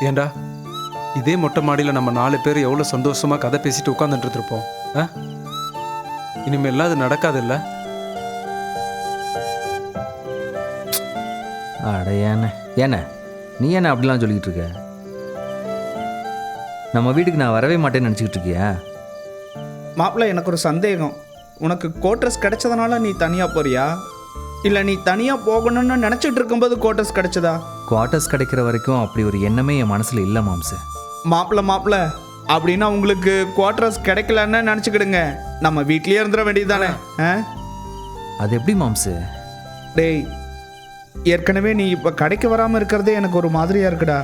ஏண்டா இதே மொட்டை மாடியில் நம்ம 4 பேர் எவ்வளோ சந்தோஷமா கதை பேசிட்டு உட்காந்துட்டு இருப்போம். இனிமேல்லாம் அது நடக்காதுல்ல? அட ஏண்ணே நீ என்ன அப்படிலாம் சொல்லிக்கிட்டு இருக்க? நம்ம வீட்டுக்கு நான் வரவே மாட்டேன்னு நினச்சிக்கிட்டு இருக்கியா? மாப்பிள்ள, எனக்கு ஒரு சந்தேகம். உனக்கு கோட்ரஸ் கிடைச்சதுனால நீ தனியாக போறியா, இல்லை நீ தனியாக போகணும்னு நினச்சிட்டு இருக்கும்போது கோட்ரஸ் கிடைச்சதா? குவார்ட்டர்ஸ் கிடைக்கிற வரைக்கும் அப்படி ஒரு எண்ணமே என் மனசில் இல்லை மாம்சு. மாப்பிள்ள அப்படின்னா உங்களுக்கு குவார்ட்டர்ஸ் கிடைக்கலன்னு நினச்சிக்கிடுங்க. நம்ம வீட்லேயே இருந்துட வேண்டியது தானே? அது எப்படி மாம்சு? டேய், ஏற்கனவே நீ இப்போ கடைக்கு வராமல் இருக்கிறதே எனக்கு ஒரு மாதிரியாக இருக்குடா.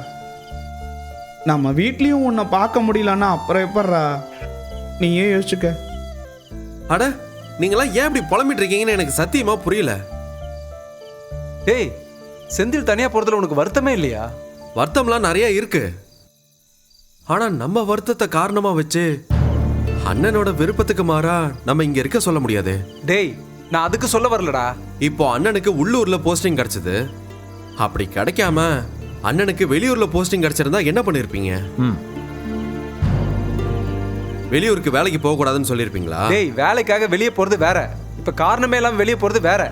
நம்ம வீட்லேயும் உன்னை பார்க்க முடியலன்னா அப்புறம் எப்பட்றா? நீயே யோசிச்சுக்க. அட, நீங்களாம் ஏன் இப்படி புலம்பிட்டு இருக்கீங்கன்னு எனக்கு சத்தியமா புரியல. டேய், செந்தில் தனியாக போகிறதுல உனக்கு வருத்தமே இல்லையா? வருத்தம்லாம் நிறைய இருக்கு. ஆனா நம்ம வருத்தத்தை காரணமா வச்சு அண்ணனோட விருப்பத்துக்கு மாறா நம்ம இங்க இருக்க சொல்ல முடியாது. டேய், நான் அதுக்கு சொல்ல வரலடா. இப்போ அண்ணனுக்கு உள்ளூர்ல போஸ்டிங் கிடைச்சது. அப்படி கிடைக்காம அண்ணனுக்கு வெளியூர்ல போஸ்டிங் கிடைச்சிருந்தா என்ன பண்ணிருப்பீங்க? வெளியூருக்கு வேலைக்கு போக கூடாதுன்னு சொல்லிருப்பீங்களா? டேய், வேலைக்காக வெளியே போறது வேற, இப்ப காரணமே இல்லாம வெளியே போறது வேற.